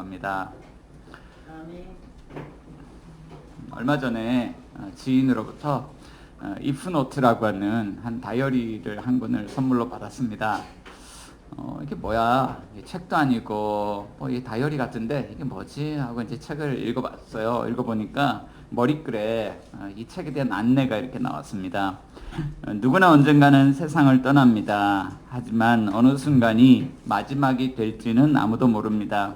합니다. 얼마 전에 지인으로부터 이프노트라고 하는 한 다이어리를 한 권을 선물로 받았습니다. 이게 뭐야? 책도 아니고 이 다이어리 같은데 이게 뭐지? 하고 이제 책을 읽어봤어요. 읽어보니까 머리글에 이 책에 대한 안내가 이렇게 나왔습니다. 누구나 언젠가는 세상을 떠납니다. 하지만 어느 순간이 마지막이 될지는 아무도 모릅니다.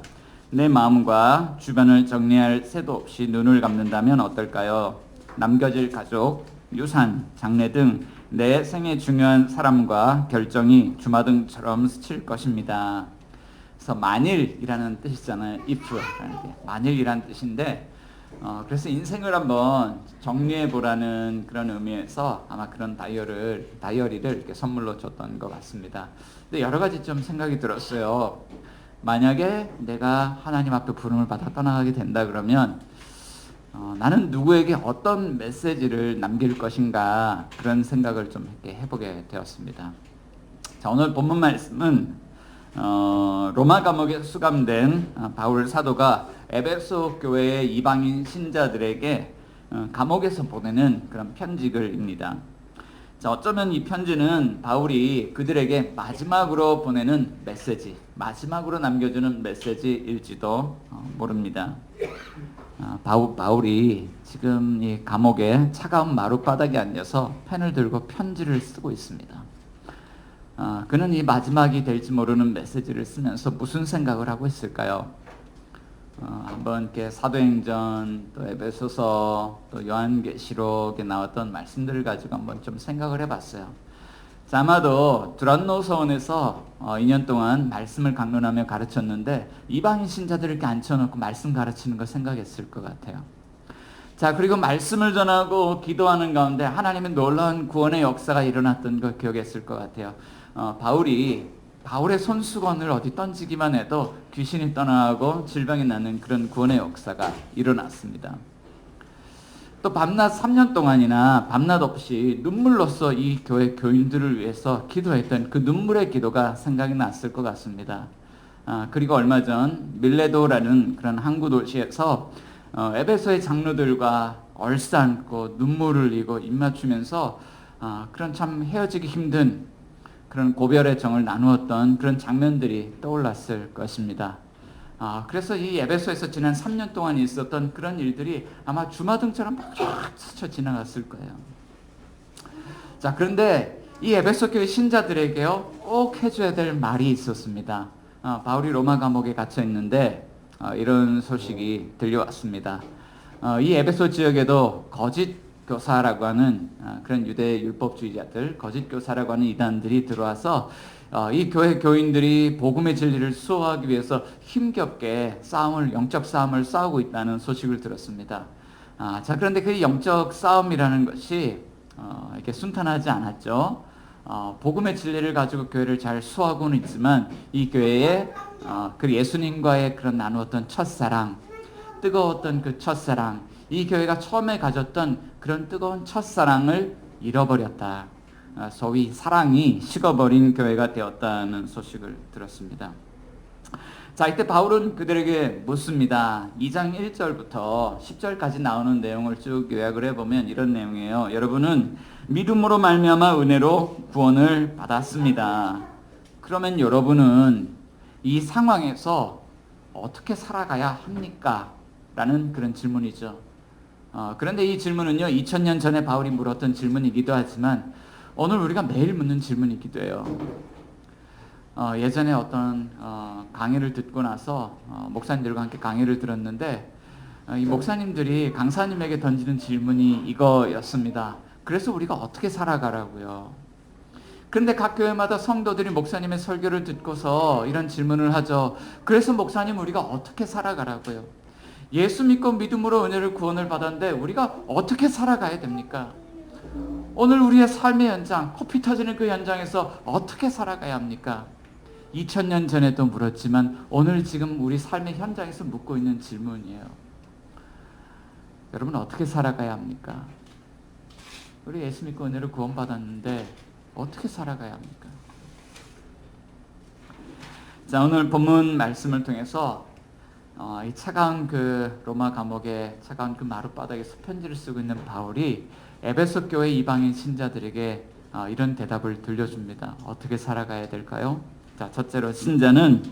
내 마음과 주변을 정리할 새도 없이 눈을 감는다면 어떨까요? 남겨질 가족, 유산, 장래 등 내 생에 중요한 사람과 결정이 주마등처럼 스칠 것입니다. 그래서 만일이라는 뜻이잖아요. if, 만일이라는 뜻인데 그래서 인생을 한번 정리해 보라는 그런 의미에서 아마 그런 다이어리를 이렇게 선물로 줬던 것 같습니다. 근데 여러 가지 좀 생각이 들었어요. 만약에 내가 하나님 앞에 부름을 받아 떠나가게 된다 그러면 나는 누구에게 어떤 메시지를 남길 것인가 그런 생각을 좀 이렇게 해보게 되었습니다. 자, 오늘 본문 말씀은 로마 감옥에 수감된 바울 사도가 에베소 교회의 이방인 신자들에게 감옥에서 보내는 그런 편지글입니다. 자, 어쩌면 이 편지는 바울이 그들에게 마지막으로 보내는 메시지, 마지막으로 남겨주는 메시지일지도 모릅니다. 바울이 지금 이 감옥에 차가운 마룻바닥에 앉아서 펜을 들고 편지를 쓰고 있습니다. 그는 이 마지막이 될지 모르는 메시지를 쓰면서 무슨 생각을 하고 있을까요? 한번 이렇게 사도행전, 또 에베소서, 또 요한계시록에 나왔던 말씀들을 가지고 한번 좀 생각을 해봤어요. 자, 아마도 두란노 서원에서 2년 동안 말씀을 강론하며 가르쳤는데 이방인 신자들을 이렇게 앉혀놓고 말씀 가르치는 걸 생각했을 것 같아요. 자, 그리고 말씀을 전하고 기도하는 가운데 하나님의 놀라운 구원의 역사가 일어났던 걸 기억했을 것 같아요. 바울의 손수건을 어디 던지기만 해도 귀신이 떠나고 질병이 나는 그런 구원의 역사가 일어났습니다. 또 밤낮 3년 동안이나 밤낮 없이 눈물로써 이 교회 교인들을 위해서 기도했던 그 눈물의 기도가 생각이 났을 것 같습니다. 그리고 얼마 전 밀레도라는 그런 항구 도시에서 에베소의 장로들과 얼싸안고 눈물을 흘리고 입맞추면서 그런 참 헤어지기 힘든 그런 고별의 정을 나누었던 그런 장면들이 떠올랐을 것입니다. 그래서 이 에베소에서 지난 3년 동안 있었던 그런 일들이 아마 주마등처럼 쫙 스쳐 지나갔을 거예요. 자, 그런데 이 에베소 교회 신자들에게요 꼭 해줘야 될 말이 있었습니다. 바울이 로마 감옥에 갇혀 있는데 이런 소식이 들려왔습니다. 이 에베소 지역에도 거짓 교사라고 하는 그런 유대 율법주의자들, 거짓 교사라고 하는 이단들이 들어와서 이 교회 교인들이 복음의 진리를 수호하기 위해서 힘겹게 영적 싸움을 싸우고 있다는 소식을 들었습니다. 자, 그런데 그 영적 싸움이라는 것이 이렇게 순탄하지 않았죠. 복음의 진리를 가지고 교회를 잘 수호하고는 있지만 이 교회에 그 예수님과의 그런 나누었던 첫사랑, 뜨거웠던 그 첫사랑, 이 교회가 처음에 가졌던 그런 뜨거운 첫사랑을 잃어버렸다. 소위 사랑이 식어버린 교회가 되었다는 소식을 들었습니다. 자, 이때 바울은 그들에게 묻습니다. 2장 1절부터 10절까지 나오는 내용을 쭉 요약을 해보면 이런 내용이에요. 여러분은 믿음으로 말미암아 은혜로 구원을 받았습니다. 그러면 여러분은 이 상황에서 어떻게 살아가야 합니까? 라는 그런 질문이죠. 그런데 이 질문은요 2000년 전에 바울이 물었던 질문이기도 하지만 오늘 우리가 매일 묻는 질문이기도 해요. 예전에 어떤 강의를 듣고 나서 목사님들과 함께 강의를 들었는데 이 목사님들이 강사님에게 던지는 질문이 이거였습니다. 그래서 우리가 어떻게 살아가라고요? 그런데 각 교회마다 성도들이 목사님의 설교를 듣고서 이런 질문을 하죠. 그래서 목사님 우리가 어떻게 살아가라고요? 예수 믿고 믿음으로 은혜를 구원을 받았는데 우리가 어떻게 살아가야 됩니까? 오늘 우리의 삶의 현장, 코피 터지는 그 현장에서 어떻게 살아가야 합니까? 2000년 전에도 물었지만 오늘 지금 우리 삶의 현장에서 묻고 있는 질문이에요. 여러분 어떻게 살아가야 합니까? 우리 예수 믿고 은혜를 구원받았는데 어떻게 살아가야 합니까? 자, 오늘 본문 말씀을 통해서 이 차가운 그 로마 감옥에 차가운 그 마룻바닥에서 편지를 쓰고 있는 바울이 에베소 교회 이방인 신자들에게 이런 대답을 들려줍니다. 어떻게 살아가야 될까요? 자, 첫째로 신자는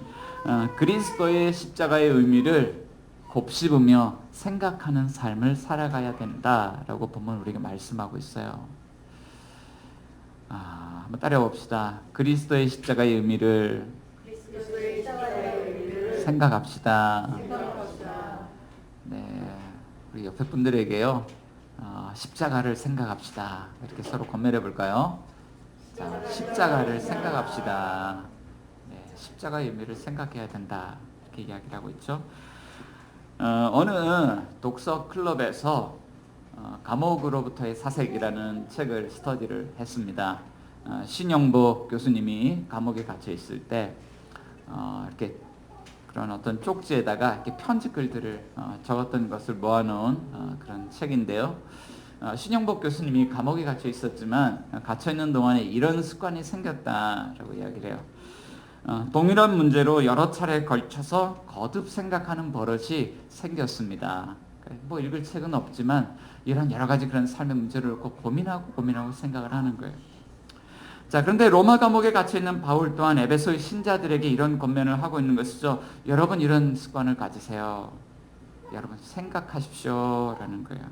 그리스도의 십자가의 의미를 곱씹으며 생각하는 삶을 살아가야 된다라고 보면 우리에게 말씀하고 있어요. 한번 따라해봅시다. 그리스도의 십자가의 의미를 생각합시다. 네, 우리 옆에 분들에게요, 십자가를 생각합시다. 이렇게 서로 건면해 볼까요? 자, 십자가를 생각합시다. 네, 십자가의 의미를 생각해야 된다. 이렇게 이야기를 하고 있죠. 어느 독서 클럽에서 감옥으로부터의 사색이라는 책을 스터디를 했습니다. 신영복 교수님이 감옥에 갇혀 있을 때 이렇게 그런 어떤 쪽지에다가 이렇게 편지 글들을 적었던 것을 모아놓은 그런 책인데요. 신영복 교수님이 감옥에 갇혀 있었지만 갇혀 있는 동안에 이런 습관이 생겼다라고 이야기를 해요. 동일한 문제로 여러 차례 걸쳐서 거듭 생각하는 버릇이 생겼습니다. 뭐 읽을 책은 없지만 이런 여러 가지 그런 삶의 문제를 놓고 고민하고 생각을 하는 거예요. 자, 그런데 로마 감옥에 갇혀 있는 바울 또한 에베소의 신자들에게 이런 권면을 하고 있는 것이죠. 여러분 이런 습관을 가지세요. 여러분 생각하십시오라는 거예요.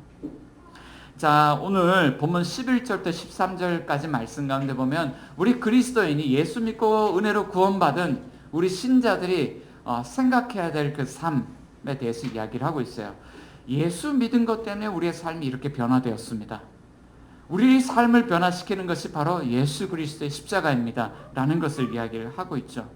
자, 오늘 본문 11절부터 13절까지 말씀 가운데 보면 우리 그리스도인이 예수 믿고 은혜로 구원받은 우리 신자들이 생각해야 될 그 삶에 대해서 이야기를 하고 있어요. 예수 믿은 것 때문에 우리의 삶이 이렇게 변화되었습니다. 우리 삶을 변화시키는 것이 바로 예수 그리스도의 십자가입니다. 라는 것을 이야기를 하고 있죠.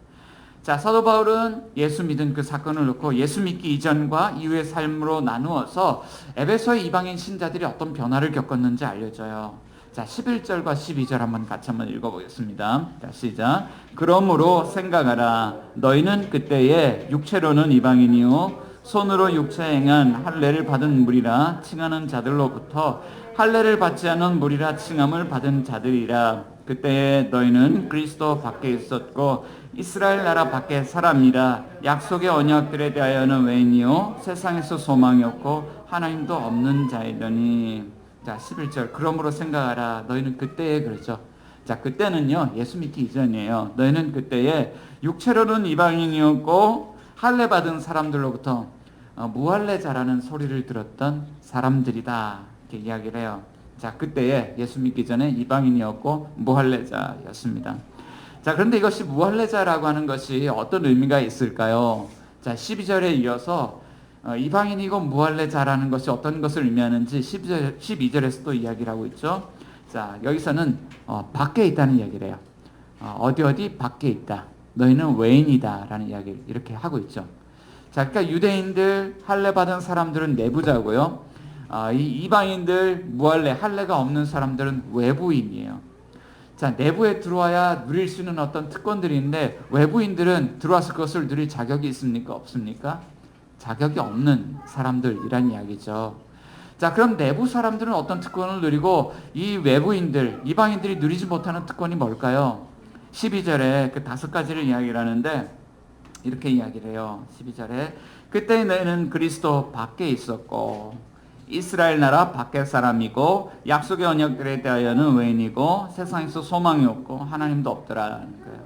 자, 사도 바울은 예수 믿은 그 사건을 놓고 예수 믿기 이전과 이후의 삶으로 나누어서 에베소의 이방인 신자들이 어떤 변화를 겪었는지 알려줘요. 자, 11절과 12절 같이 한번 읽어보겠습니다. 자, 시작. 그러므로 생각하라. 너희는 그때에 육체로는 이방인이요 손으로 육체에 행한 할례를 받은 무리라 칭하는 자들로부터 할례를 받지 않은 무리라 칭함을 받은 자들이라. 그때에 너희는 그리스도 밖에 있었고 이스라엘 나라 밖에 사람이라. 약속의 언약들에 대하여는 외인이요 세상에서 소망이 없고 하나님도 없는 자이더니. 자, 11절. 그러므로 생각하라. 너희는 그때에, 그렇죠. 자, 그때는요 예수 믿기 이전이에요. 너희는 그때에 육체로는 이방인이었고 할례 받은 사람들로부터 무할례자라는 소리를 들었던 사람들이다. 이렇게 이야기를 해요. 자, 그때에 예수 믿기 전에 이방인이었고 무할례자였습니다. 자, 그런데 이것이 무할례자라고 하는 것이 어떤 의미가 있을까요? 자, 12절에 이어서 이방인이고 무할례자라는 것이 어떤 것을 의미하는지 12절에서 또 이야기를 하고 있죠. 자, 여기서는 밖에 있다는 이야기를 해요. 어디 밖에 있다. 너희는 외인이다 라는 이야기를 이렇게 하고 있죠. 자, 그러니까 유대인들 할례 받은 사람들은 내부자고요. 이 이방인들 무할례 할례가 없는 사람들은 외부인이에요. 자, 내부에 들어와야 누릴 수 있는 어떤 특권들이 있는데 외부인들은 들어와서 그것을 누릴 자격이 있습니까? 없습니까? 자격이 없는 사람들이란 이야기죠. 자, 그럼 내부 사람들은 어떤 특권을 누리고 이 외부인들, 이방인들이 누리지 못하는 특권이 뭘까요? 12절에 그 5가지를 이야기를 하는데 이렇게 이야기를 해요. 12절에 그때 너희는 그리스도 밖에 있었고 이스라엘 나라 밖의 사람이고 약속의 언약들에 대하여는 외인이고 세상에서 소망이 없고 하나님도 없더라는 거예요.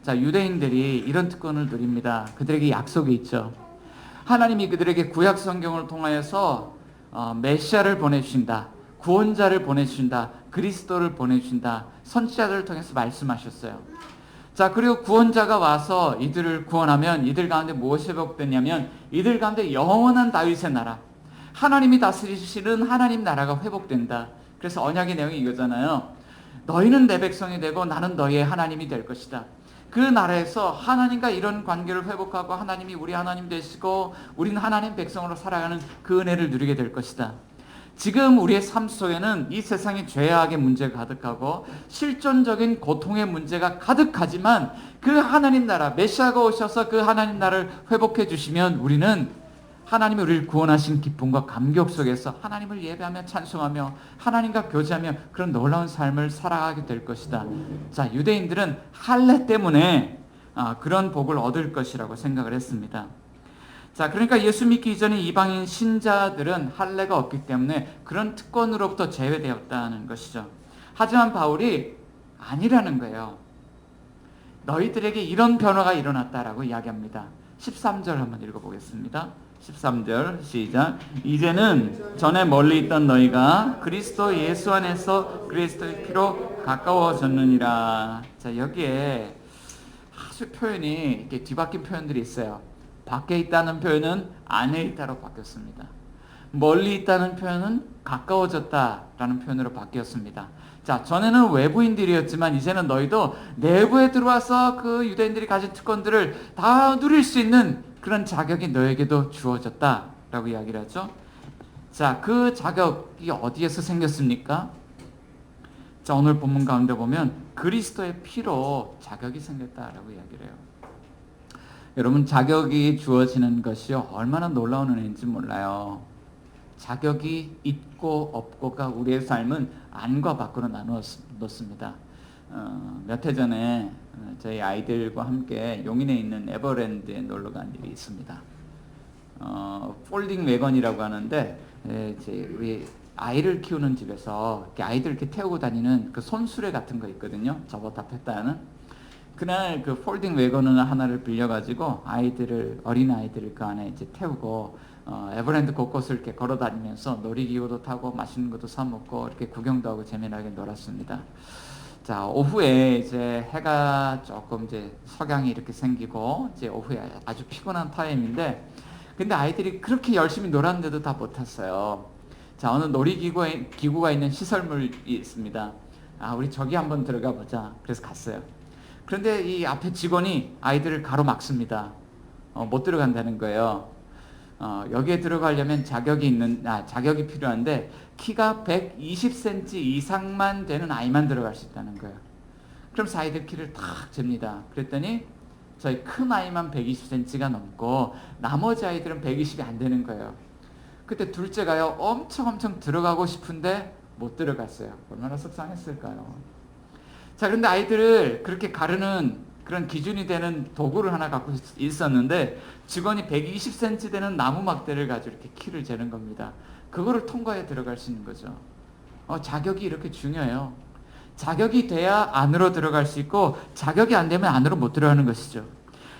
자, 유대인들이 이런 특권을 누립니다. 그들에게 약속이 있죠. 하나님이 그들에게 구약 성경을 통하여서 메시아를 보내주신다. 구원자를 보내주신다. 그리스도를 보내주신다. 선지자들을 통해서 말씀하셨어요. 자, 그리고 구원자가 와서 이들을 구원하면 이들 가운데 무엇이 회복되냐면 이들 가운데 영원한 다윗의 나라, 하나님이 다스리시는 하나님 나라가 회복된다. 그래서 언약의 내용이 이거잖아요. 너희는 내 백성이 되고 나는 너희의 하나님이 될 것이다. 그 나라에서 하나님과 이런 관계를 회복하고 하나님이 우리 하나님 되시고 우리는 하나님 백성으로 살아가는 그 은혜를 누리게 될 것이다. 지금 우리의 삶 속에는 이 세상에 죄악의 문제가 가득하고 실존적인 고통의 문제가 가득하지만 그 하나님 나라, 메시아가 오셔서 그 하나님 나라를 회복해 주시면 우리는 하나님이 우리를 구원하신 기쁨과 감격 속에서 하나님을 예배하며 찬송하며 하나님과 교제하며 그런 놀라운 삶을 살아가게 될 것이다. 자, 유대인들은 할례 때문에 그런 복을 얻을 것이라고 생각을 했습니다. 자, 그러니까 예수 믿기 이전에 이방인 신자들은 할례가 없기 때문에 그런 특권으로부터 제외되었다는 것이죠. 하지만 바울이 아니라는 거예요. 너희들에게 이런 변화가 일어났다라고 이야기합니다. 13절 한번 읽어보겠습니다. 13절 시작. 이제는 전에 멀리 있던 너희가 그리스도 예수 안에서 그리스도의 피로 가까워졌느니라. 자, 여기에 아주 표현이 이렇게 뒤바뀐 표현들이 있어요. 밖에 있다는 표현은 안에 있다로 바뀌었습니다. 멀리 있다는 표현은 가까워졌다라는 표현으로 바뀌었습니다. 자, 전에는 외부인들이었지만 이제는 너희도 내부에 들어와서 그 유대인들이 가진 특권들을 다 누릴 수 있는 그런 자격이 너에게도 주어졌다라고 이야기를 하죠. 자, 그 자격이 어디에서 생겼습니까? 자, 오늘 본문 가운데 보면 그리스도의 피로 자격이 생겼다라고 이야기를 해요. 여러분, 자격이 주어지는 것이 얼마나 놀라운 은혜인지 몰라요. 자격이 있고 없고가 우리의 삶은 안과 밖으로 나누어 놓습니다. 몇 해 전에 저희 아이들과 함께 용인에 있는 에버랜드에 놀러 간 일이 있습니다. 폴딩 웨건이라고 하는데 우리 아이를 키우는 집에서 이렇게 아이들 이렇게 태우고 다니는 그 손수레 같은 거 있거든요. 접었다 폈다 하는. 그날 그 폴딩 웨건을 하나를 빌려가지고 어린 아이들을 그 안에 이제 태우고 에버랜드 곳곳을 이렇게 걸어 다니면서 놀이기구도 타고 맛있는 것도 사 먹고 이렇게 구경도 하고 재미나게 놀았습니다. 자, 오후에 이제 해가 조금 이제 석양이 이렇게 생기고 이제 오후에 아주 피곤한 타임인데, 근데 아이들이 그렇게 열심히 놀았는데도 다 못 탔어요. 자, 어느 놀이기구가 있는 시설물이 있습니다. 아, 우리 저기 한번 들어가 보자. 그래서 갔어요. 그런데 이 앞에 직원이 아이들을 가로막습니다. 못 들어간다는 거예요. 여기에 들어가려면 자격이 필요한데 키가 120cm 이상만 되는 아이만 들어갈 수 있다는 거예요. 그럼 아이들 키를 탁 잽니다. 그랬더니 저희 큰 아이만 120cm가 넘고 나머지 아이들은 120이 안 되는 거예요. 그때 둘째가요, 엄청 들어가고 싶은데 못 들어갔어요. 얼마나 속상했을까요? 자, 그런데 아이들을 그렇게 가르는 그런 기준이 되는 도구를 하나 갖고 있었는데 직원이 120cm 되는 나무 막대를 가지고 이렇게 키를 재는 겁니다. 그거를 통과해 들어갈 수 있는 거죠. 자격이 이렇게 중요해요. 자격이 돼야 안으로 들어갈 수 있고 자격이 안 되면 안으로 못 들어가는 것이죠.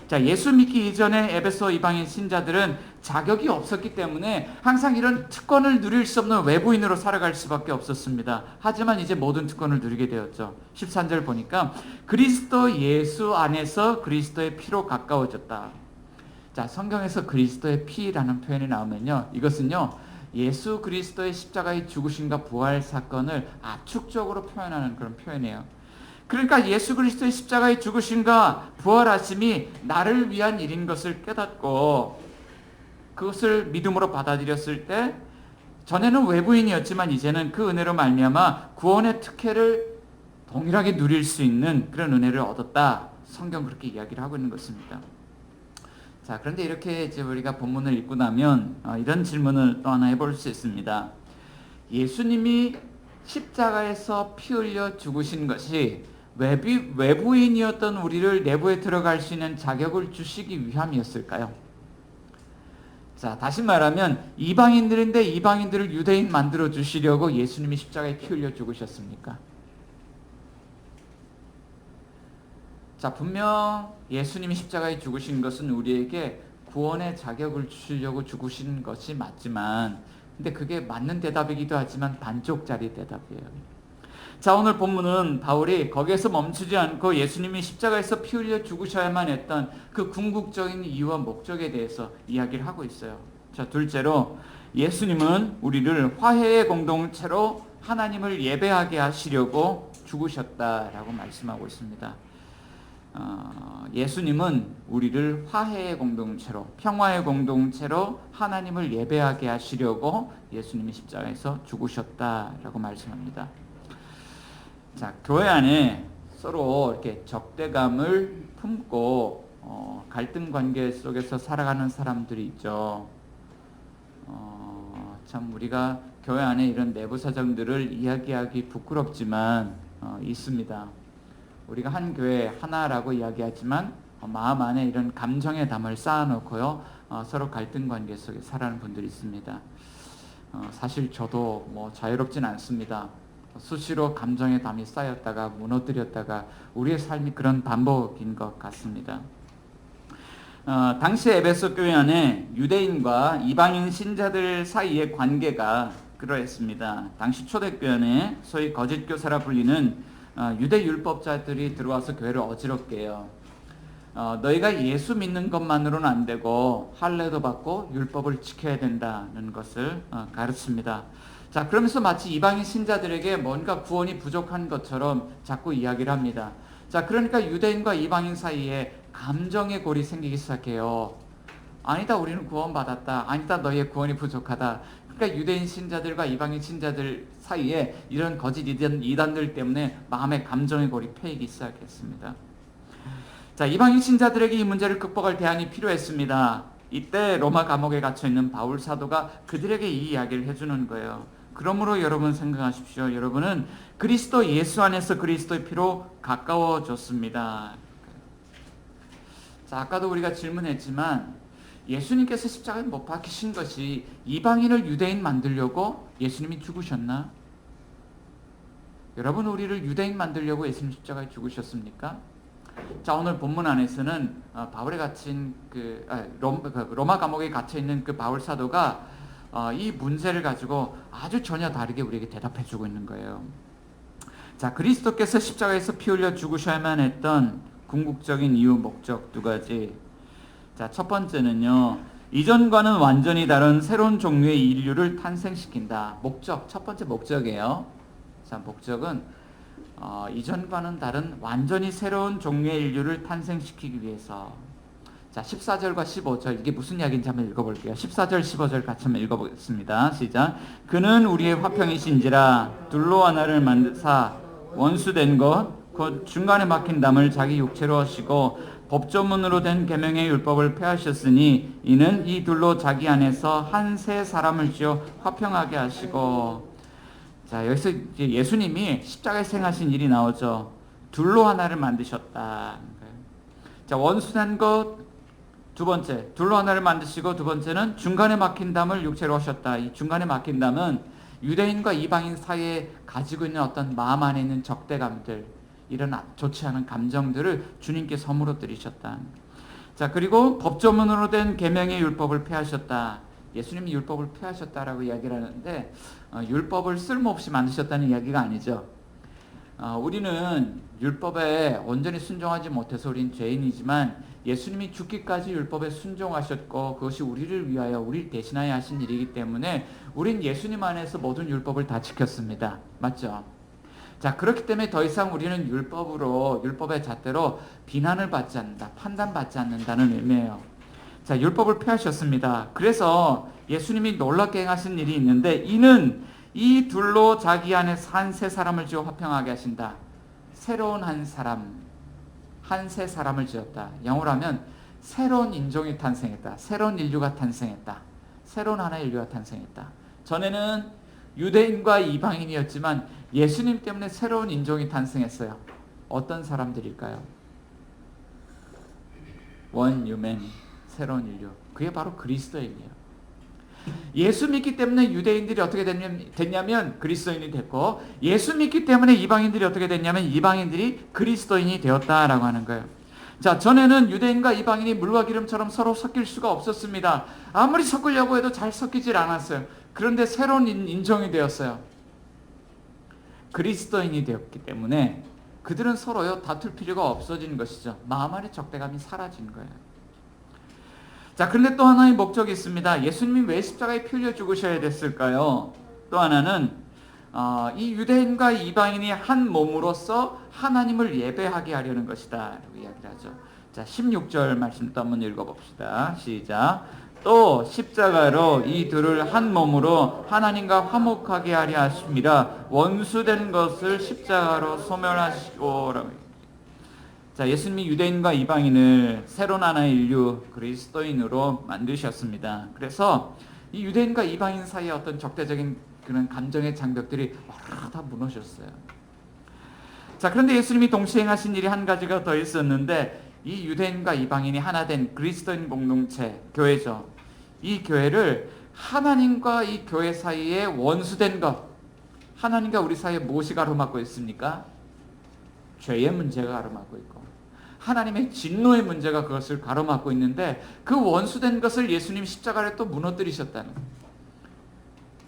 자, 예수 믿기 이전에 에베소 이방인 신자들은 자격이 없었기 때문에 항상 이런 특권을 누릴 수 없는 외부인으로 살아갈 수밖에 없었습니다. 하지만 이제 모든 특권을 누리게 되었죠. 13절 보니까 그리스도 예수 안에서 그리스도의 피로 가까워졌다. 자, 성경에서 그리스도의 피라는 표현이 나오면요, 이것은요 예수 그리스도의 십자가의 죽으심과 부활 사건을 압축적으로 표현하는 그런 표현이에요. 그러니까 예수 그리스도의 십자가의 죽으심과 부활하심이 나를 위한 일인 것을 깨닫고 그것을 믿음으로 받아들였을 때, 전에는 외부인이었지만 이제는 그 은혜로 말미암아 구원의 특혜를 동일하게 누릴 수 있는 그런 은혜를 얻었다. 성경 그렇게 이야기를 하고 있는 것입니다. 자, 그런데 이렇게 이제 우리가 본문을 읽고 나면 이런 질문을 또 하나 해볼 수 있습니다. 예수님이 십자가에서 피 흘려 죽으신 것이 외부인이었던 우리를 내부에 들어갈 수 있는 자격을 주시기 위함이었을까요? 자, 다시 말하면 이방인들인데 이방인들을 유대인 만들어 주시려고 예수님이 십자가에 피 흘려 죽으셨습니까? 자, 분명 예수님이 십자가에 죽으신 것은 우리에게 구원의 자격을 주시려고 죽으신 것이 맞지만, 근데 그게 맞는 대답이기도 하지만 반쪽짜리 대답이에요. 자, 오늘 본문은 바울이 거기에서 멈추지 않고 예수님이 십자가에서 피 흘려 죽으셔야만 했던 그 궁극적인 이유와 목적에 대해서 이야기를 하고 있어요. 자, 둘째로 예수님은 우리를 화해의 공동체로 하나님을 예배하게 하시려고 죽으셨다라고 말씀하고 있습니다. 예수님은 우리를 화해의 공동체로, 평화의 공동체로 하나님을 예배하게 하시려고 예수님이 십자가에서 죽으셨다라고 말씀합니다. 자, 교회 안에 서로 이렇게 적대감을 품고 갈등 관계 속에서 살아가는 사람들이 있죠. 참 우리가 교회 안에 이런 내부 사정들을 이야기하기 부끄럽지만 있습니다. 우리가 한 교회 하나라고 이야기하지만 마음 안에 이런 감정의 담을 쌓아놓고요, 서로 갈등 관계 속에 살아가는 분들이 있습니다. 사실 저도 자유롭진 않습니다. 수시로 감정의 담이 쌓였다가 무너뜨렸다가 우리의 삶이 그런 반복인 것 같습니다. 당시 에베소 교회 안에 유대인과 이방인 신자들 사이의 관계가 그러했습니다. 당시 초대교회 안에 소위 거짓 교사라 불리는 유대 율법자들이 들어와서 교회를 어지럽게 해요. 너희가 예수 믿는 것만으로는 안 되고 할례도 받고 율법을 지켜야 된다는 것을 가르칩니다. 자, 그러면서 마치 이방인 신자들에게 뭔가 구원이 부족한 것처럼 자꾸 이야기를 합니다. 자, 그러니까 유대인과 이방인 사이에 감정의 골이 생기기 시작해요. 아니다, 우리는 구원받았다. 아니다, 너희의 구원이 부족하다. 그러니까 유대인 신자들과 이방인 신자들 사이에 이런 거짓 이단들 때문에 마음의 감정의 골이 패이기 시작했습니다. 자, 이방인 신자들에게 이 문제를 극복할 대안이 필요했습니다. 이때 로마 감옥에 갇혀있는 바울 사도가 그들에게 이 이야기를 해주는 거예요. 그러므로 여러분 생각하십시오. 여러분은 그리스도 예수 안에서 그리스도의 피로 가까워졌습니다. 자, 아까도 우리가 질문했지만 예수님께서 십자가에 못 박히신 것이 이방인을 유대인 만들려고 예수님이 죽으셨나? 여러분, 우리를 유대인 만들려고 예수님 십자가에 죽으셨습니까? 자, 오늘 본문 안에서는 바울에 갇힌 로마 감옥에 갇혀 있는 그 바울 사도가 이 문제를 가지고 아주 전혀 다르게 우리에게 대답해주고 있는 거예요. 자, 그리스도께서 십자가에서 피 흘려 죽으셔야만 했던 궁극적인 이유, 목적 두 가지. 자, 첫 번째는요, 이전과는 완전히 다른 새로운 종류의 인류를 탄생시킨다. 목적, 첫 번째 목적이에요. 자, 목적은 이전과는 다른 완전히 새로운 종류의 인류를 탄생시키기 위해서. 자, 14절과 15절, 이게 무슨 이야기인지 한번 읽어볼게요. 14절, 15절 같이 한번 읽어보겠습니다. 시작. 그는 우리의 화평이신지라 둘로 하나를 만드사 원수된 것 곧 중간에 막힌 담을 자기 육체로 하시고 법조문으로 된 계명의 율법을 폐하셨으니 이는 이 둘로 자기 안에서 한 세 사람을 지어 화평하게 하시고. 자, 여기서 이제 예수님이 십자가에서 행하신 일이 나오죠. 둘로 하나를 만드셨다. 자, 원수된 것 두 번째, 둘로 하나를 만드시고 두 번째는 중간에 막힌 담을 육체로 하셨다. 이 중간에 막힌 담은 유대인과 이방인 사이에 가지고 있는 어떤 마음 안에 있는 적대감들, 이런 좋지 않은 감정들을 주님께 선물로 드리셨다. 자, 그리고 법조문으로 된 계명의 율법을 폐하셨다. 예수님이 율법을 폐하셨다라고 이야기를 하는데 율법을 쓸모없이 만드셨다는 이야기가 아니죠. 우리는 율법에 온전히 순종하지 못해서 우린 죄인이지만 예수님이 죽기까지 율법에 순종하셨고 그것이 우리를 위하여 우리를 대신하여 하신 일이기 때문에 우린 예수님 안에서 모든 율법을 다 지켰습니다. 맞죠? 자, 그렇기 때문에 더 이상 우리는 율법의 잣대로 비난을 받지 않는다, 판단받지 않는다는 의미예요. 자, 율법을 폐하셨습니다. 그래서 예수님이 놀랍게 행하신 일이 있는데 이는 이 둘로 자기 안에 한 세 사람을 지어 화평하게 하신다. 새로운 한 세 사람을 지었다. 영어로 하면 새로운 인종이 탄생했다. 새로운 인류가 탄생했다. 새로운 하나의 인류가 탄생했다. 전에는 유대인과 이방인이었지만 예수님 때문에 새로운 인종이 탄생했어요. 어떤 사람들일까요? 원유맨, 새로운 인류. 그게 바로 그리스도인이에요. 예수 믿기 때문에 유대인들이 어떻게 됐냐면 그리스도인이 됐고, 예수 믿기 때문에 이방인들이 어떻게 됐냐면 이방인들이 그리스도인이 되었다라고 하는 거예요. 자, 전에는 유대인과 이방인이 물과 기름처럼 서로 섞일 수가 없었습니다. 아무리 섞으려고 해도 잘 섞이질 않았어요. 그런데 새로운 인종이 되었어요. 그리스도인이 되었기 때문에 그들은 서로요 다툴 필요가 없어진 것이죠. 마음 안의 적대감이 사라진 거예요. 자, 그런데 또 하나의 목적이 있습니다. 예수님이 왜 십자가에 피 흘려 죽으셔야 됐을까요? 또 하나는 이 유대인과 이방인이 한 몸으로서 하나님을 예배하게 하려는 것이다 라고 이야기를 하죠. 자, 16절 말씀도 한번 읽어봅시다. 시작. 또 십자가로 이 둘을 한 몸으로 하나님과 화목하게 하려 하심이라 원수된 것을 십자가로 소멸하시고 라고. 자, 예수님이 유대인과 이방인을 새로운 하나의 인류 그리스도인으로 만드셨습니다. 그래서 이 유대인과 이방인 사이의 어떤 적대적인 그런 감정의 장벽들이 다 무너졌어요. 자, 그런데 예수님이 동시에 행하신 일이 한 가지가 더 있었는데 이 유대인과 이방인이 하나 된 그리스도인 공동체, 교회죠. 이 교회를 하나님과 이 교회 사이에 원수된 것, 하나님과 우리 사이에 무엇이 가로막고 있습니까? 죄의 문제가 가로막고 있고 하나님의 진노의 문제가 그것을 가로막고 있는데, 그 원수된 것을 예수님이 십자가를 또 무너뜨리셨다는 거예요.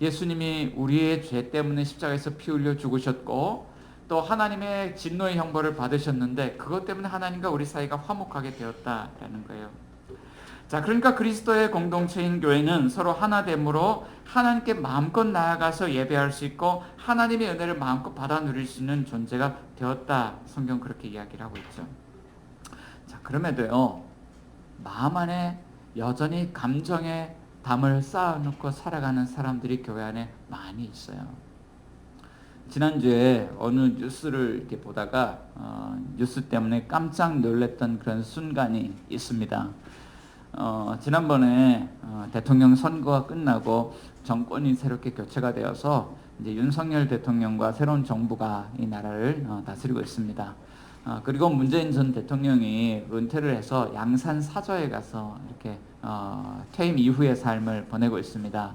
예수님이 우리의 죄 때문에 십자가에서 피 흘려 죽으셨고 또 하나님의 진노의 형벌을 받으셨는데, 그것 때문에 하나님과 우리 사이가 화목하게 되었다라는 거예요. 자, 그러니까 그리스도의 공동체인 교회는 서로 하나됨으로 하나님께 마음껏 나아가서 예배할 수 있고 하나님의 은혜를 마음껏 받아 누릴 수 있는 존재가 되었다. 성경 그렇게 이야기를 하고 있죠. 자, 그럼에도요, 마음 안에 여전히 감정의 담을 쌓아놓고 살아가는 사람들이 교회 안에 많이 있어요. 지난주에 어느 뉴스를 이렇게 보다가 뉴스 때문에 깜짝 놀랐던 그런 순간이 있습니다. 지난번에 대통령 선거가 끝나고 정권이 새롭게 교체가 되어서 이제 윤석열 대통령과 새로운 정부가 이 나라를 다스리고 있습니다. 그리고 문재인 전 대통령이 은퇴를 해서 양산 사저에 가서 이렇게 퇴임 이후의 삶을 보내고 있습니다.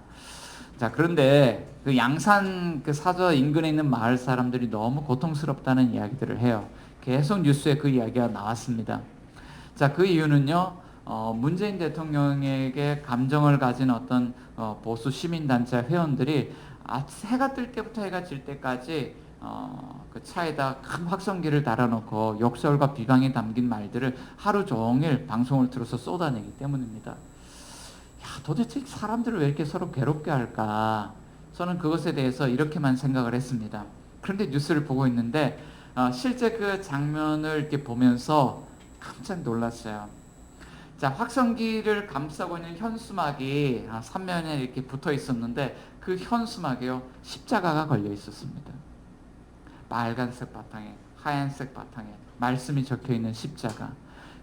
자, 그런데 그 양산 그 사저 인근에 있는 마을 사람들이 너무 고통스럽다는 이야기들을 해요. 계속 뉴스에 그 이야기가 나왔습니다. 자, 그 이유는요, 문재인 대통령에게 감정을 가진 어떤 보수 시민단체 회원들이 해가 뜰 때부터 해가 질 때까지 그 차에다 큰 확성기를 달아놓고 욕설과 비방이 담긴 말들을 하루 종일 방송을 틀어서 쏟아내기 때문입니다. 도대체 사람들을 왜 이렇게 서로 괴롭게 할까? 저는 그것에 대해서 이렇게만 생각을 했습니다. 그런데 뉴스를 보고 있는데 실제 그 장면을 이렇게 보면서 깜짝 놀랐어요. 자, 확성기를 감싸고 있는 현수막이 삼면에 이렇게 붙어 있었는데 그 현수막에요, 십자가가 걸려 있었습니다. 빨간색 바탕에 하얀색 바탕에 말씀이 적혀 있는 십자가.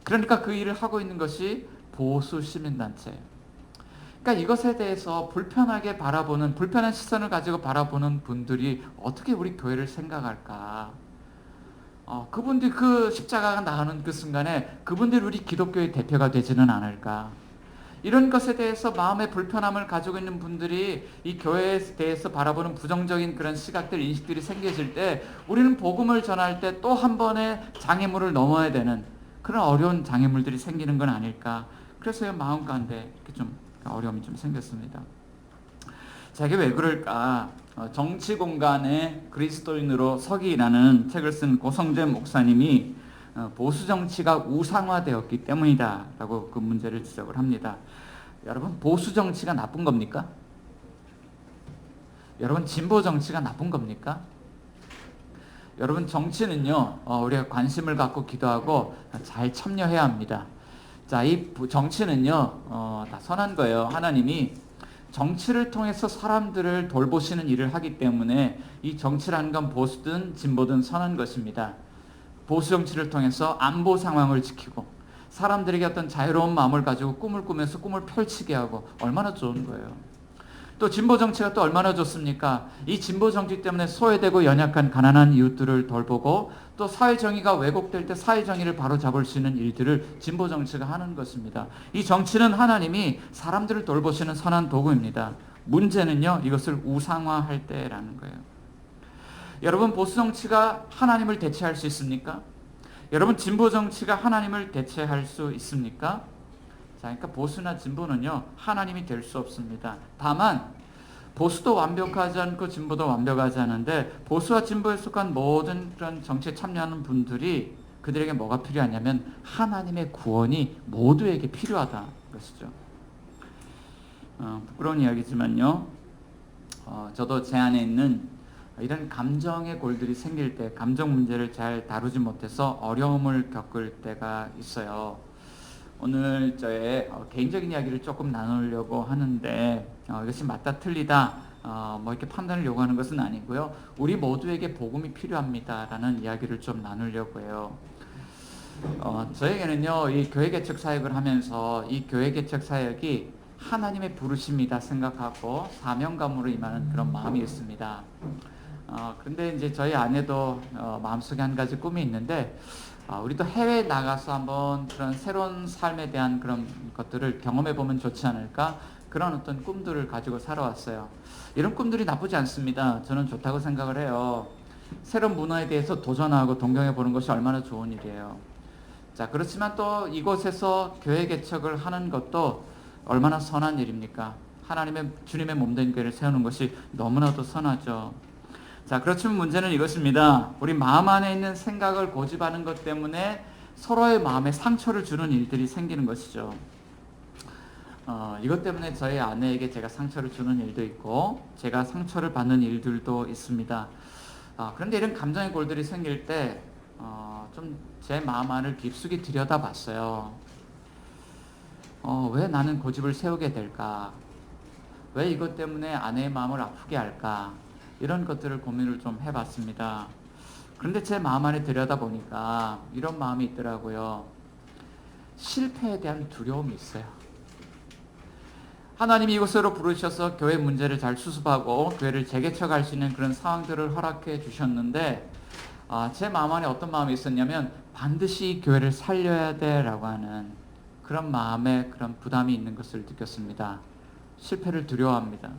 그러니까 그 일을 하고 있는 것이 보수 시민단체예요. 그러니까 이것에 대해서 불편하게 바라보는, 불편한 시선을 가지고 바라보는 분들이 어떻게 우리 교회를 생각할까? 그분들이 그 십자가가 나오는 그 순간에 그분들이 우리 기독교의 대표가 되지는 않을까? 이런 것에 대해서 마음의 불편함을 가지고 있는 분들이 이 교회에 대해서 바라보는 부정적인 그런 시각들, 인식들이 생겨질 때 우리는 복음을 전할 때 또 한 번의 장애물을 넘어야 되는 그런 어려운 장애물들이 생기는 건 아닐까? 그래서 마음 가운데 이렇게 좀 어려움이 좀 생겼습니다. 자, 이게 왜 그럴까? 정치 공간에 그리스도인으로 서기라는 책을 쓴 고성재 목사님이 보수 정치가 우상화되었기 때문이다 라고 그 문제를 지적을 합니다. 여러분, 보수 정치가 나쁜 겁니까? 여러분, 진보 정치가 나쁜 겁니까? 여러분, 정치는요, 우리가 관심을 갖고 기도하고 잘 참여해야 합니다. 자, 이 정치는요, 다 선한 거예요. 하나님이 정치를 통해서 사람들을 돌보시는 일을 하기 때문에 이 정치라는 건 보수든 진보든 선한 것입니다. 보수 정치를 통해서 안보 상황을 지키고 사람들에게 어떤 자유로운 마음을 가지고 꿈을 꾸면서 꿈을 펼치게 하고 얼마나 좋은 거예요. 또 진보 정치가 또 얼마나 좋습니까? 이 진보 정치 때문에 소외되고 연약한 가난한 이웃들을 돌보고 또 사회 정의가 왜곡될 때 사회 정의를 바로잡을 수 있는 일들을 진보 정치가 하는 것입니다. 이 정치는 하나님이 사람들을 돌보시는 선한 도구입니다. 문제는요, 이것을 우상화할 때라는 거예요. 여러분, 보수 정치가 하나님을 대체할 수 있습니까? 여러분, 진보 정치가 하나님을 대체할 수 있습니까? 자, 그러니까 보수나 진보는요, 하나님이 될 수 없습니다. 다만 보수도 완벽하지 않고 진보도 완벽하지 않은데 보수와 진보에 속한 모든 그런 정치에 참여하는 분들이 그들에게 뭐가 필요하냐면 하나님의 구원이 모두에게 필요하다 것이죠. 부끄러운 이야기지만요, 저도 제 안에 있는 이런 감정의 골들이 생길 때, 감정 문제를 잘 다루지 못해서 어려움을 겪을 때가 있어요. 오늘 저의 개인적인 이야기를 조금 나누려고 하는데 이것이 맞다 틀리다 뭐 이렇게 판단을 요구하는 것은 아니고요. 우리 모두에게 복음이 필요합니다라는 이야기를 좀 나누려고 해요. 저에게는요, 이 교회 개척 사역을 하면서 이 교회 개척 사역이 하나님의 부르심이다 생각하고 사명감으로 임하는 그런 마음이 있습니다. 그런데 이제 저희 아내도 마음속에 한 가지 꿈이 있는데 우리도 해외에 나가서 한번 그런 새로운 삶에 대한 그런 것들을 경험해 보면 좋지 않을까? 그런 어떤 꿈들을 가지고 살아왔어요. 이런 꿈들이 나쁘지 않습니다. 저는 좋다고 생각을 해요. 새로운 문화에 대해서 도전하고 동경해 보는 것이 얼마나 좋은 일이에요. 자, 그렇지만 또 이곳에서 교회 개척을 하는 것도 얼마나 선한 일입니까? 하나님의 주님의 몸된 교회를 세우는 것이 너무나도 선하죠. 자, 그렇지만 문제는 이것입니다. 우리 마음 안에 있는 생각을 고집하는 것 때문에 서로의 마음에 상처를 주는 일들이 생기는 것이죠. 이것 때문에 저희 아내에게 제가 상처를 주는 일도 있고 제가 상처를 받는 일들도 있습니다. 그런데 이런 감정의 골들이 생길 때 좀 제 마음 안을 깊숙이 들여다봤어요. 왜 나는 고집을 세우게 될까? 왜 이것 때문에 아내의 마음을 아프게 할까? 이런 것들을 고민을 좀 해봤습니다. 그런데 제 마음 안에 들여다보니까 이런 마음이 있더라고요. 실패에 대한 두려움이 있어요. 하나님이 이곳으로 부르셔서 교회 문제를 잘 수습하고 교회를 재개척할 수 있는 그런 상황들을 허락해 주셨는데 제 마음 안에 어떤 마음이 있었냐면 반드시 교회를 살려야 돼라고 하는 그런 마음에 그런 부담이 있는 것을 느꼈습니다. 실패를 두려워합니다.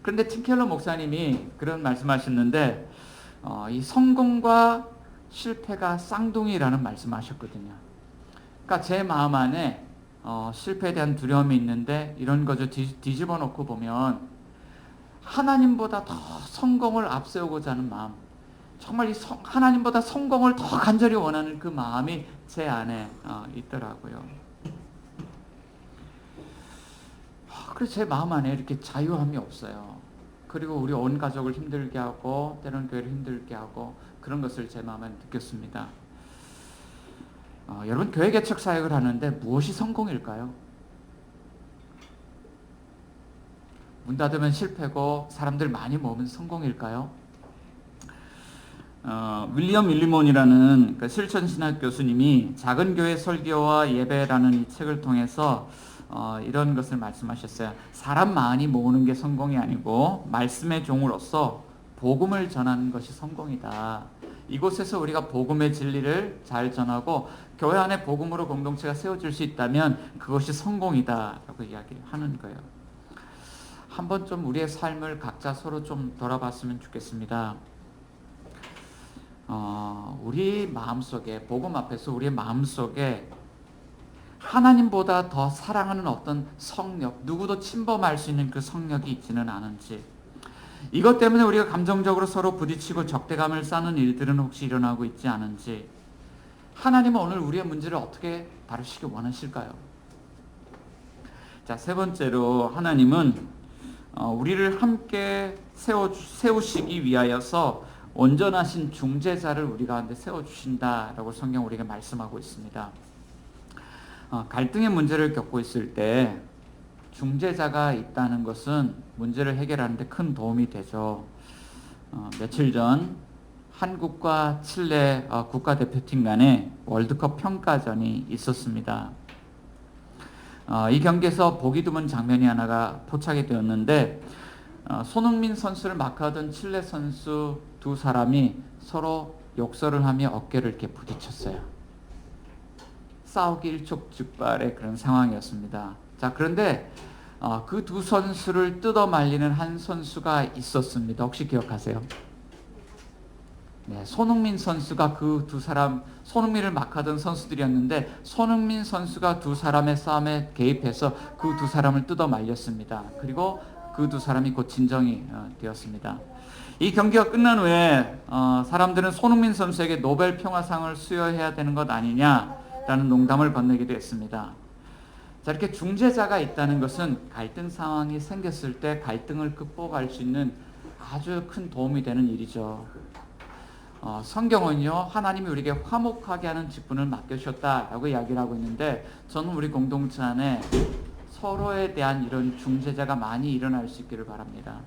그런데 팀켈러 목사님이 그런 말씀하셨는데 이 성공과 실패가 쌍둥이라는 말씀하셨거든요. 그러니까 제 마음 안에 실패에 대한 두려움이 있는데 이런 거죠. 뒤집어 놓고 보면 하나님보다 더 성공을 앞세우고자 하는 마음, 정말 하나님보다 성공을 더 간절히 원하는 그 마음이 제 안에 있더라고요. 그래서 제 마음 안에 이렇게 자유함이 없어요. 그리고 우리 온 가족을 힘들게 하고 때로는 교회를 힘들게 하고 그런 것을 제 마음에 느꼈습니다. 여러분, 교회 개척 사역을 하는데 무엇이 성공일까요? 문 닫으면 실패고 사람들 많이 모으면 성공일까요? 윌리엄 윌리몬이라는 그 실천신학 교수님이 작은 교회 설교와 예배라는 이 책을 통해서 이런 것을 말씀하셨어요. 사람 많이 모으는 게 성공이 아니고 말씀의 종으로서 복음을 전하는 것이 성공이다. 이곳에서 우리가 복음의 진리를 잘 전하고 교회 안에 복음으로 공동체가 세워질 수 있다면 그것이 성공이다라고 이야기하는 거예요. 한번 좀 우리의 삶을 각자 서로 좀 돌아봤으면 좋겠습니다. 우리 마음속에, 복음 앞에서 우리의 마음속에 하나님보다 더 사랑하는 어떤 성력, 누구도 침범할 수 있는 그 성력이 있지는 않은지, 이것 때문에 우리가 감정적으로 서로 부딪히고 적대감을 쌓는 일들은 혹시 일어나고 있지 않은지, 하나님은 오늘 우리의 문제를 어떻게 다루시기 원하실까요? 자, 세 번째로 하나님은 우리를 함께 세우시기 위하여서 온전하신 중재자를 우리 가운데 세워주신다라고 성경 우리에게 말씀하고 있습니다. 갈등의 문제를 겪고 있을 때 중재자가 있다는 것은 문제를 해결하는 데 큰 도움이 되죠. 며칠 전 한국과 칠레 국가대표팀 간의 월드컵 평가전이 있었습니다. 이 경기에서 보기 드문 장면이 하나가 포착이 되었는데 손흥민 선수를 마크하던 칠레 선수 두 사람이 서로 욕설을 하며 어깨를 이렇게 부딪혔어요. 싸우기 일촉즉발의 그런 상황이었습니다. 자, 그런데 그 두 선수를 뜯어 말리는 한 선수가 있었습니다. 혹시 기억하세요? 네, 손흥민 선수가 그 두 사람, 손흥민을 막하던 선수들이었는데 손흥민 선수가 두 사람의 싸움에 개입해서 그 두 사람을 뜯어 말렸습니다. 그리고 그 두 사람이 곧 진정이 되었습니다. 이 경기가 끝난 후에 사람들은 손흥민 선수에게 노벨 평화상을 수여해야 되는 것 아니냐라는 농담을 건네기도 했습니다. 자, 이렇게 중재자가 있다는 것은 갈등 상황이 생겼을 때 갈등을 극복할 수 있는 아주 큰 도움이 되는 일이죠. 성경은요, 하나님이 우리에게 화목하게 하는 직분을 맡겨주셨다라고 이야기를 하고 있는데, 저는 우리 공동체 안에 서로에 대한 이런 중재자가 많이 일어날 수 있기를 바랍니다.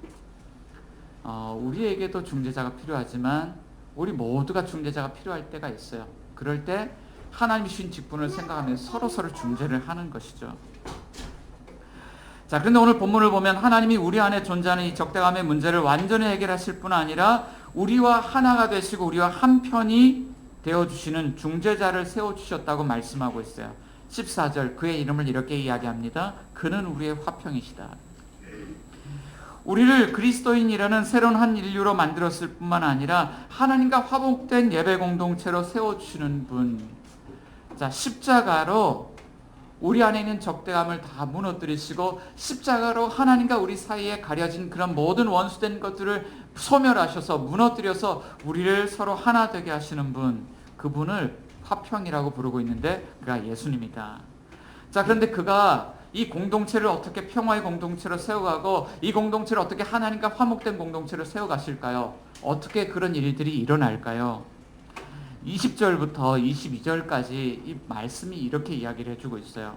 우리에게도 중재자가 필요하지만 우리 모두가 중재자가 필요할 때가 있어요. 그럴 때 하나님이 주신 직분을 생각하면서 서로 중재를 하는 것이죠. 자, 그런데 오늘 본문을 보면 하나님이 우리 안에 존재하는 이 적대감의 문제를 완전히 해결하실 뿐 아니라 우리와 하나가 되시고 우리와 한 편이 되어주시는 중재자를 세워주셨다고 말씀하고 있어요. 14절 그의 이름을 이렇게 이야기합니다. 그는 우리의 화평이시다. 우리를 그리스도인이라는 새로운 한 인류로 만들었을 뿐만 아니라 하나님과 화목된 예배 공동체로 세워주시는 분. 자, 십자가로 우리 안에 있는 적대감을 다 무너뜨리시고 십자가로 하나님과 우리 사이에 가려진 그런 모든 원수된 것들을 소멸하셔서 무너뜨려서 우리를 서로 하나 되게 하시는 분, 그분을 화평이라고 부르고 있는데 그가 예수님이다. 자, 그런데 그가 이 공동체를 어떻게 평화의 공동체로 세워가고 이 공동체를 어떻게 하나님과 화목된 공동체로 세워가실까요? 어떻게 그런 일들이 일어날까요? 20절부터 22절까지 이 말씀이 이렇게 이야기를 해주고 있어요.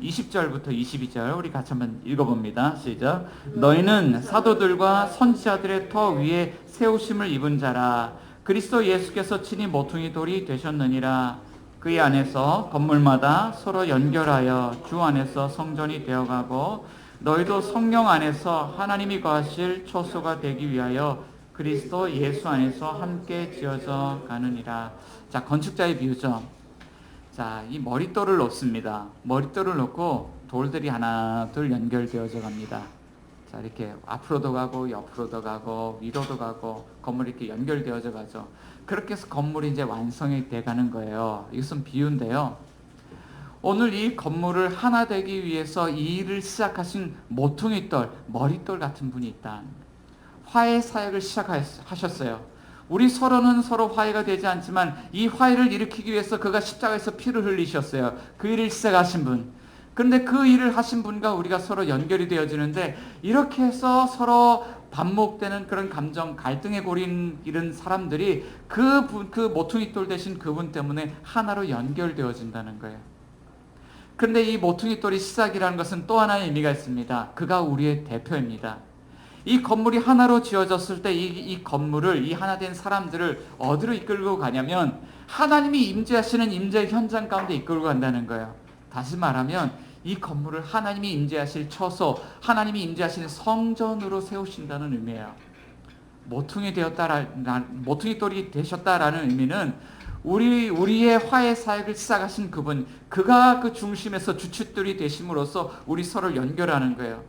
20절부터 22절 우리 같이 한번 읽어봅니다. 시작. 너희는 사도들과 선지자들의 터 위에 세우심을 입은 자라. 그리스도 예수께서 친히 모퉁이 돌이 되셨느니라. 그의 안에서 건물마다 서로 연결하여 주 안에서 성전이 되어가고 너희도 성령 안에서 하나님이 거하실 초소가 되기 위하여 그리스도 예수 안에서 함께 지어져 가느니라. 자, 건축자의 비유죠. 자, 이 머릿돌을 놓습니다. 머릿돌을 놓고 돌들이 하나 둘 연결되어져 갑니다. 자, 이렇게 앞으로도 가고 옆으로도 가고 위로도 가고 건물이 이렇게 연결되어져 가죠. 그렇게 해서 건물이 이제 완성이 돼 가는 거예요. 이것은 비유인데요. 오늘 이 건물을 하나 되기 위해서 이 일을 시작하신 모퉁이돌, 머릿돌 같은 분이 있다. 화해 사역을 시작하셨어요. 우리 서로는 서로 화해가 되지 않지만 이 화해를 일으키기 위해서 그가 십자가에서 피를 흘리셨어요. 그 일을 시작하신 분. 그런데 그 일을 하신 분과 우리가 서로 연결이 되어지는데 이렇게 해서 서로 반목되는 그런 감정, 갈등에 고린 이런 사람들이 그 모퉁이돌 대신 그분 때문에 하나로 연결되어진다는 거예요. 그런데 이 모퉁이돌이 시작이라는 것은 또 하나의 의미가 있습니다. 그가 우리의 대표입니다. 이 건물이 하나로 지어졌을 때 이 건물을, 이 하나 된 사람들을 어디로 이끌고 가냐면 하나님이 임재하시는 임재 현장 가운데 이끌고 간다는 거예요. 다시 말하면 이 건물을 하나님이 임재하실 처소, 하나님이 임재하시는 성전으로 세우신다는 의미예요. 모퉁이돌이 되셨다라는 의미는 우리의 화해 사역을 시작하신 그분, 그가 그 중심에서 주춧돌이 되심으로써 우리 서로를 연결하는 거예요.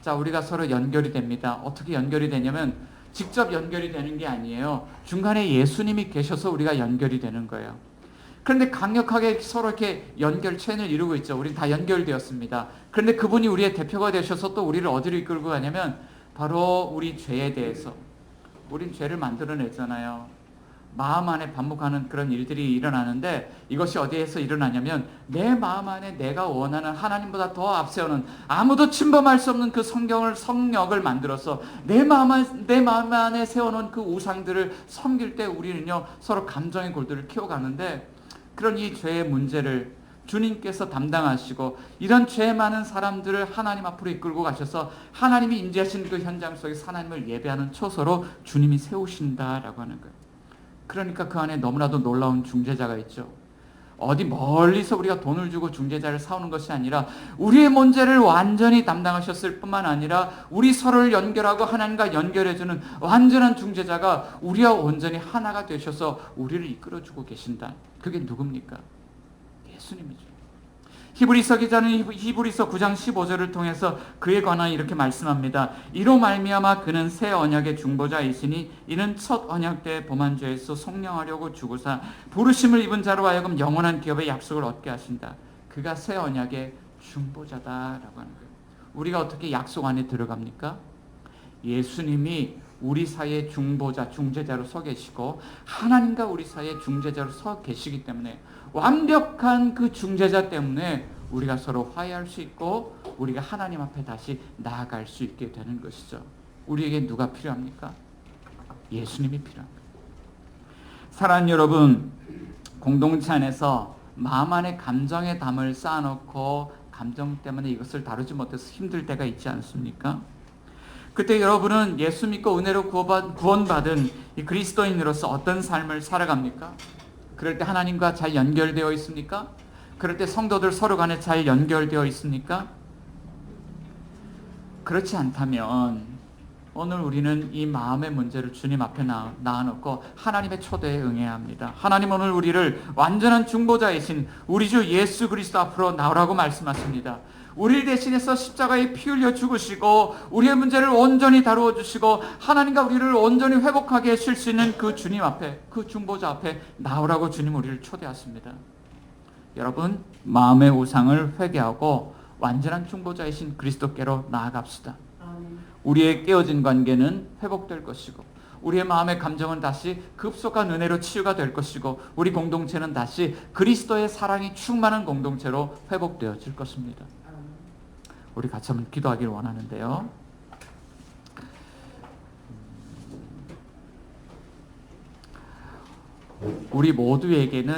자, 우리가 서로 연결이 됩니다. 어떻게 연결이 되냐면 직접 연결이 되는 게 아니에요. 중간에 예수님이 계셔서 우리가 연결이 되는 거예요. 그런데 강력하게 서로 이렇게 연결 체인을 이루고 있죠. 우린 다 연결되었습니다. 그런데 그분이 우리의 대표가 되셔서 또 우리를 어디로 이끌고 가냐면 바로 우리 죄에 대해서. 우린 죄를 만들어냈잖아요. 마음 안에 반복하는 그런 일들이 일어나는데 이것이 어디에서 일어나냐면 내 마음 안에 내가 원하는 하나님보다 더 앞세우는 아무도 침범할 수 없는 그 성역을 만들어서 내 마음 안에 세워놓은 그 우상들을 섬길 때 우리는요 서로 감정의 골들을 키워가는데 그런 이 죄의 문제를 주님께서 담당하시고 이런 죄 많은 사람들을 하나님 앞으로 이끌고 가셔서 하나님이 임재하신 그 현장 속에서 하나님을 예배하는 초소로 주님이 세우신다라고 하는 거예요. 그러니까 그 안에 너무나도 놀라운 중재자가 있죠. 어디 멀리서 우리가 돈을 주고 중재자를 사오는 것이 아니라 우리의 문제를 완전히 담당하셨을 뿐만 아니라 우리 서로를 연결하고 하나님과 연결해주는 완전한 중재자가 우리와 온전히 하나가 되셔서 우리를 이끌어주고 계신다. 그게 누굽니까? 예수님이죠. 히브리서 기자는 히브리서 9장 15절을 통해서 그에 관하여 이렇게 말씀합니다. 이로 말미암아 그는 새 언약의 중보자이시니 이는 첫 언약 때 범한 죄에서 속량하려고 주고사 부르심을 입은 자로 하여금 영원한 기업의 약속을 얻게 하신다. 그가 새 언약의 중보자다라고 하는 거예요. 우리가 어떻게 약속 안에 들어갑니까? 예수님이 우리 사이의 중보자, 중재자로 서 계시고 하나님과 우리 사이의 중재자로 서 계시기 때문에 완벽한 그 중재자 때문에 우리가 서로 화해할 수 있고 우리가 하나님 앞에 다시 나아갈 수 있게 되는 것이죠. 우리에게 누가 필요합니까? 예수님이 필요합니다. 사랑하는 여러분, 공동체 안에서 마음 안에 감정의 담을 쌓아놓고 감정 때문에 이것을 다루지 못해서 힘들 때가 있지 않습니까? 그때 여러분은 예수 믿고 은혜로 구원받은 이 그리스도인으로서 어떤 삶을 살아갑니까? 그럴 때 하나님과 잘 연결되어 있습니까? 그럴 때 성도들 서로 간에 잘 연결되어 있습니까? 그렇지 않다면 오늘 우리는 이 마음의 문제를 주님 앞에 낳아놓고 하나님의 초대에 응해야 합니다. 하나님 오늘 우리를 완전한 중보자이신 우리 주 예수 그리스도 앞으로 나오라고 말씀하십니다. 우리를 대신해서 십자가에 피 흘려 죽으시고 우리의 문제를 온전히 다루어 주시고 하나님과 우리를 온전히 회복하게 하실 수 있는 그 주님 앞에, 그 중보자 앞에 나오라고 주님 우리를 초대하십니다. 여러분, 마음의 우상을 회개하고 완전한 중보자이신 그리스도께로 나아갑시다. 우리의 깨어진 관계는 회복될 것이고 우리의 마음의 감정은 다시 급속한 은혜로 치유가 될 것이고 우리 공동체는 다시 그리스도의 사랑이 충만한 공동체로 회복되어질 것입니다. 우리 같이 한번 기도하기를 원하는데요. 우리 모두에게는